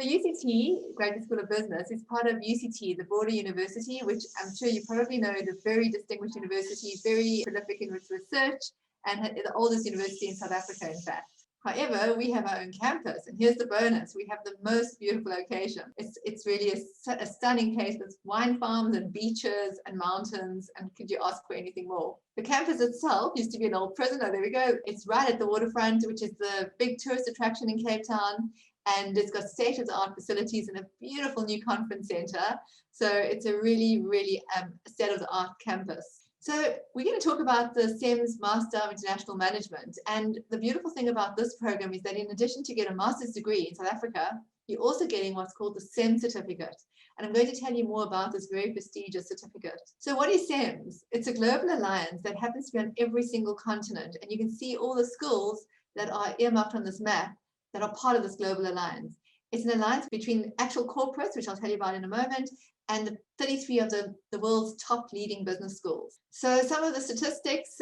So UCT, Graduate School of Business, is part of UCT, the broader university, which I'm sure you probably know is a very distinguished university, very prolific in its research, and the oldest university in South Africa, in fact. However, we have our own campus, and here's the bonus. We have the most beautiful location. It's really a stunning place with wine farms and beaches and mountains, and could you ask for anything more? The campus itself used to be an old prison. Oh, there we go. It's right at the waterfront, which is the big tourist attraction in Cape Town, and it's got state-of-the-art facilities and a beautiful new conference center. So it's a really, really state-of-the-art campus. So we're going to talk about the CEMS Master of International Management. And the beautiful thing about this program is that in addition to get a master's degree in South Africa, you're also getting what's called the CEMS certificate. And I'm going to tell you more about this very prestigious certificate. So what is CEMS? It's a global alliance that happens to be on every single continent. And you can see all the schools that are earmarked on this map that are part of this global alliance. It's an alliance between actual corporates, which I'll tell you about in a moment, and 33 of the world's top leading business schools. So some of the statistics,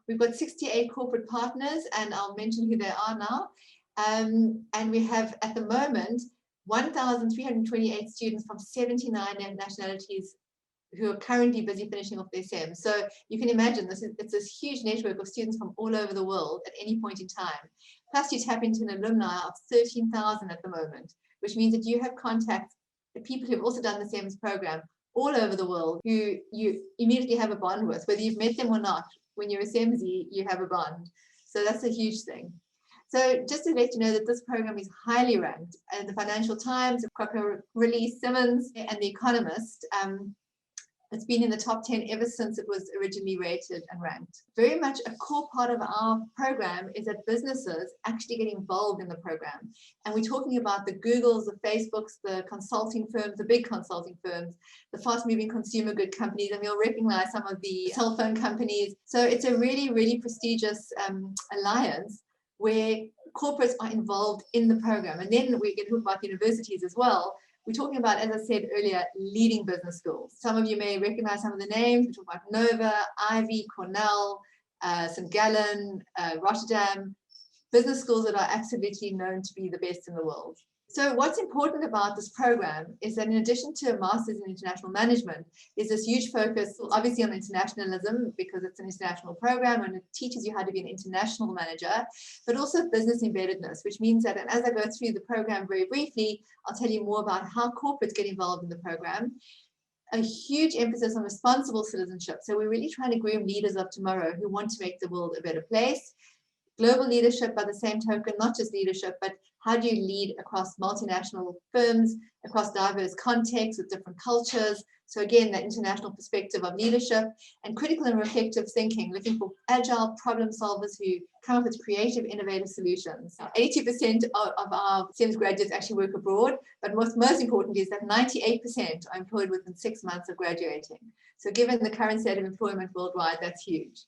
we've got 68 corporate partners, and I'll mention who they are now. And we have, at the moment, 1,328 students from 79 nationalities who are currently busy finishing off their CEMS. So you can imagine it's this huge network of students from all over the world at any point in time. Plus you tap into an alumni of 13,000 at the moment, which means that you have contacts, the people who have also done the CEMS program all over the world who you immediately have a bond with, whether you've met them or not. When you're a CEMSie, you have a bond. So that's a huge thing. So just to let you know that this program is highly ranked, and the Financial Times, Crocker release, Simmons, and The Economist, it's been in the top 10 ever since it was originally rated and ranked. Very much a core part of our program is that businesses actually get involved in the program. And we're talking about the Googles, the Facebooks, the consulting firms, the big consulting firms, the fast-moving consumer good companies, and we'll recognize some of the cell phone companies. So it's a really, really prestigious alliance where corporates are involved in the program. And then we can talk about universities as well. We're talking about, as I said earlier, leading business schools. Some of you may recognize some of the names. We talk about Nova, Ivy, Cornell, St. Gallen, Rotterdam, business schools that are absolutely known to be the best in the world. So what's important about this program is that in addition to a master's in international management, there's this huge focus, obviously, on internationalism, because it's an international program and it teaches you how to be an international manager, but also business embeddedness, which means that, and as I go through the program very briefly, I'll tell you more about how corporates get involved in the program. A huge emphasis on responsible citizenship. So we're really trying to groom leaders of tomorrow who want to make the world a better place. Global leadership, by the same token, not just leadership, but how do you lead across multinational firms, across diverse contexts with different cultures? So again, that international perspective of leadership, and critical and reflective thinking, looking for agile problem solvers who come up with creative, innovative solutions. 80% of our CEMS graduates actually work abroad, but most important is that 98% are employed within 6 months of graduating. So given the current state of employment worldwide, that's huge.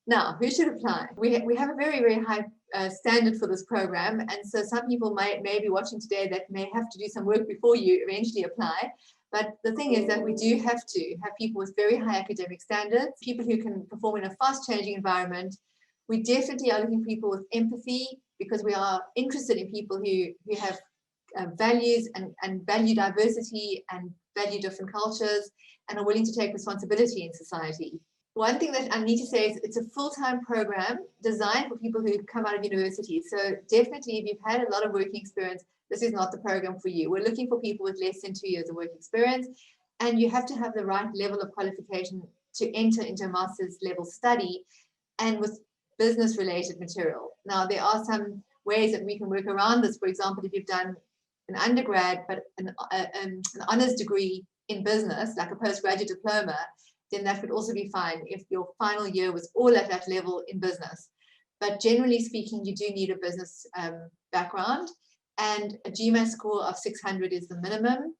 Now, who should apply? We have a very, very high standard for this program, and so some people may be watching today that may have to do some work before you eventually apply. But the thing is that we do have to have people with very high academic standards, people who can perform in a fast-changing environment. We definitely are looking for people with empathy, because we are interested in people who have values and value diversity and value different cultures and are willing to take responsibility in society. One thing that I need to say is it's a full-time program designed for people who come out of university. So definitely, if you've had a lot of working experience, this is not the program for you. We're looking for people with less than 2 years of work experience, and you have to have the right level of qualification to enter into a master's level study and with business-related material. Now, there are some ways that we can work around this. For example, if you've done an undergrad, but an honors degree in business, like a postgraduate diploma, then that would also be fine if your final year was all at that level in business. But generally speaking, you do need a business background, and a GMAT score of 600 is the minimum.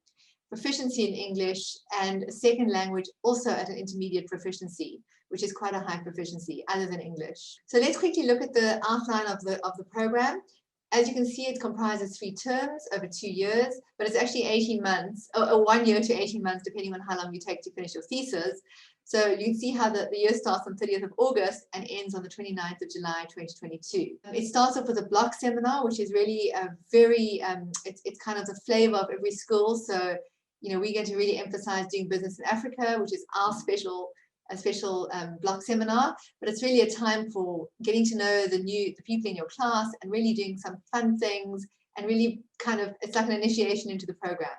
Proficiency in English and a second language also at an intermediate proficiency, which is quite a high proficiency other than English. So let's quickly look at the outline of the program. As you can see, it comprises 3 terms over 2 years, but it's actually 18 months, or 1 year to 18 months, depending on how long you take to finish your thesis. So you can see how the year starts on 30th of August and ends on the 29th of July 2022. It starts off with a block seminar, which is really a very, it's kind of the flavor of every school. So, you know, we're going to really emphasize doing business in Africa, which is our special block seminar, but it's really a time for getting to know the people in your class and really doing some fun things and really kind of, it's like an initiation into the program.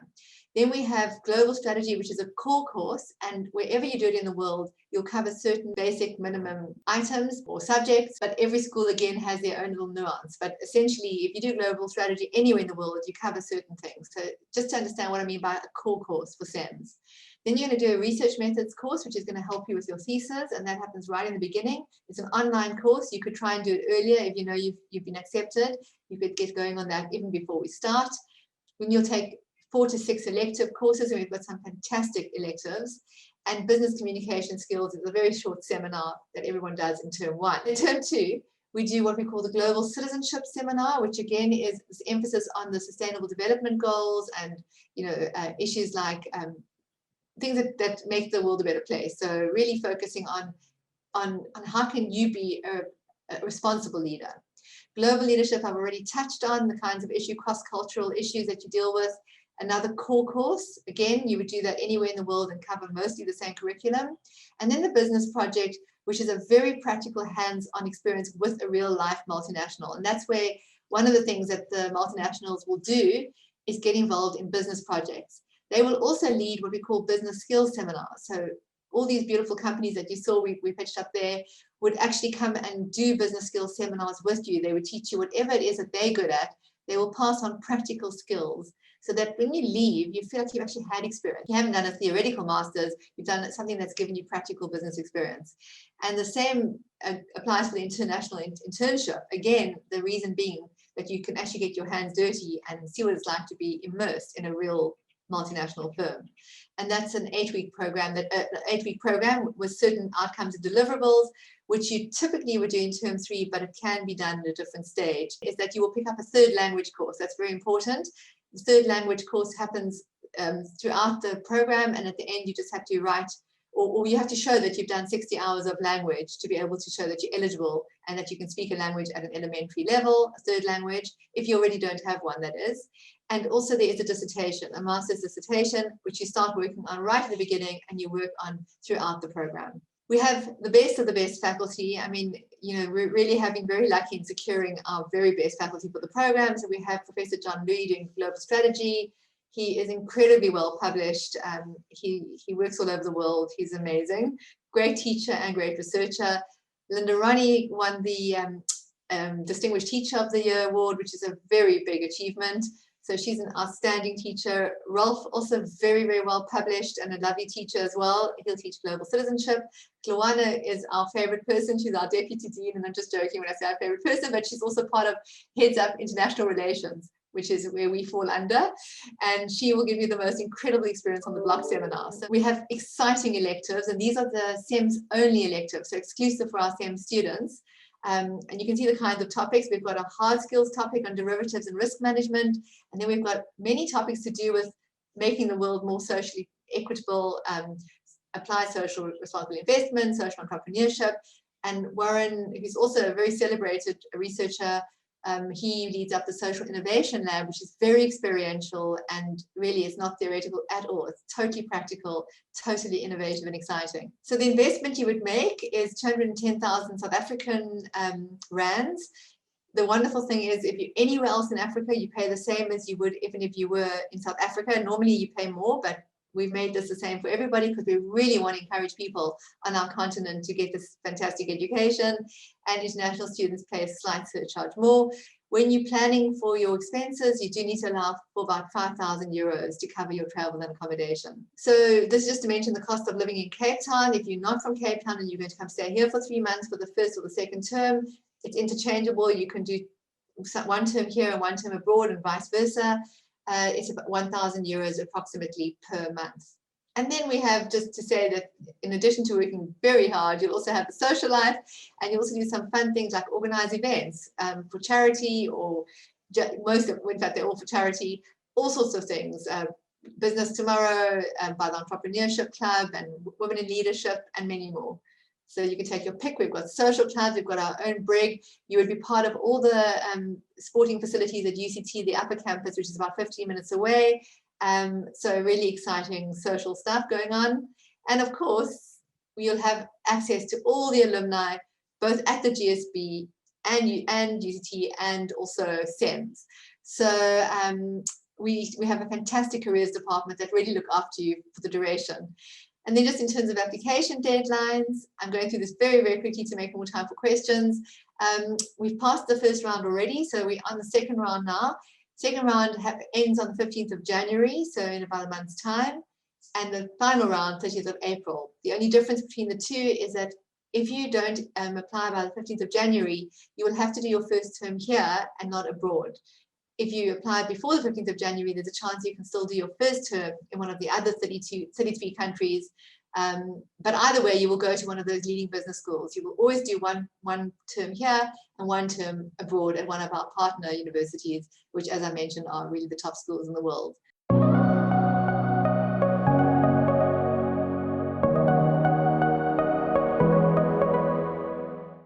Then we have global strategy, which is a core course, and wherever you do it in the world, you'll cover certain basic minimum items or subjects, but every school again has their own little nuance. But essentially, if you do global strategy anywhere in the world, you cover certain things. So just to understand what I mean by a core course for CEMS. Then you're going to do a research methods course, which is going to help you with your thesis, and that happens right in the beginning. It's an online course. You could try and do it earlier if you know you've been accepted. You could get going on that even before we start. Then you'll take 4 to 6 elective courses, and we've got some fantastic electives. And business communication skills is a very short seminar that everyone does in term 1. In term 2, we do what we call the Global Citizenship Seminar, which again is this emphasis on the Sustainable Development Goals and, you know, issues like things that make the world a better place. So really focusing on how can you be a responsible leader. Global leadership, I've already touched on the kinds of cross-cultural issues that you deal with. Another core course, again, you would do that anywhere in the world and cover mostly the same curriculum. And then the business project, which is a very practical hands-on experience with a real-life multinational. And that's where one of the things that the multinationals will do is get involved in business projects. They will also lead what we call business skills seminars. So all these beautiful companies that you saw we pitched up there would actually come and do business skills seminars with you. They would teach you whatever it is that they're good at. They will pass on practical skills so that when you leave, you feel like you've actually had experience. You haven't done a theoretical master's, you've done something that's given you practical business experience. And the same applies for the international internship. Again, the reason being that you can actually get your hands dirty and see what it's like to be immersed in a real multinational firm. And that's an 8-week program, with certain outcomes and deliverables, which you typically would do in term 3, but it can be done at a different stage, is that you will pick up a 3rd language course. That's very important. The 3rd language course happens throughout the program, and at the end you just have to write, or you have to show that you've done 60 hours of language to be able to show that you're eligible and that you can speak a language at an elementary level, a 3rd language, if you already don't have one, that is. And also there is a dissertation, a master's dissertation, which you start working on right at the beginning and you work on throughout the program. We have the best of the best faculty. I mean, you know, we really have been very lucky in securing our very best faculty for the program. So we have Professor John Louis doing global strategy. He is incredibly well published. He works all over the world. He's amazing. Great teacher and great researcher. Linda Ronnie won the Distinguished Teacher of the Year award, which is a very big achievement. So she's an outstanding teacher. Rolf, also very, very well published and a lovely teacher as well. He'll teach global citizenship. Kluana is our favorite person. She's our deputy dean, and I'm just joking when I say our favorite person, but she's also part of Heads Up International Relations, which is where we fall under. And she will give you the most incredible experience on the block seminar. So we have exciting electives, and these are the CEMS only electives, so exclusive for our CEMS students. And you can see the kinds of topics. We've got a hard skills topic on derivatives and risk management. And then we've got many topics to do with making the world more socially equitable, apply social responsible investment, social entrepreneurship. And Warren, who's also a very celebrated researcher, he leads up the Social Innovation Lab, which is very experiential and really is not theoretical at all. It's totally practical, totally innovative and exciting. So the investment you would make is 210,000 South African rands. The wonderful thing is if you're anywhere else in Africa, you pay the same as you would even if you were in South Africa. Normally you pay more, but we've made this the same for everybody because we really want to encourage people on our continent to get this fantastic education, and international students pay a slight surcharge more. When you're planning for your expenses, you do need to allow for about 5,000 euros to cover your travel and accommodation. So this is just to mention the cost of living in Cape Town. If you're not from Cape Town and you're going to come stay here for 3 months for the first or the second term, it's interchangeable. You can do 1 term here and 1 term abroad and vice versa. It's about 1,000 euros approximately per month. And then we have, just to say that in addition to working very hard, you'll also have the social life, and you also do some fun things like organize events for charity or most of, in fact, they're all for charity, all sorts of things. Business Tomorrow by the Entrepreneurship Club and Women in Leadership and many more. So you can take your pick. We've got social clubs, we've got our own brig. You would be part of all the sporting facilities at UCT, the upper campus, which is about 15 minutes away. So really exciting social stuff going on. And of course, you'll have access to all the alumni, both at the GSB and UCT and also CEMS. So we have a fantastic careers department that really look after you for the duration. And then just in terms of application deadlines, I'm going through this very, very quickly to make more time for questions. We've passed the first round already, so we're on the second round now. Second round ends on the 15th of January, so in about a month's time. And the final round, 30th of April. The only difference between the two is that if you don't apply by the 15th of January, you will have to do your first term here and not abroad. If you apply before the 15th of January, there's a chance you can still do your first term in one of the other 33 countries. But either way, you will go to one of those leading business schools. You will always do one term here and one term abroad at one of our partner universities, which, as I mentioned, are really the top schools in the world.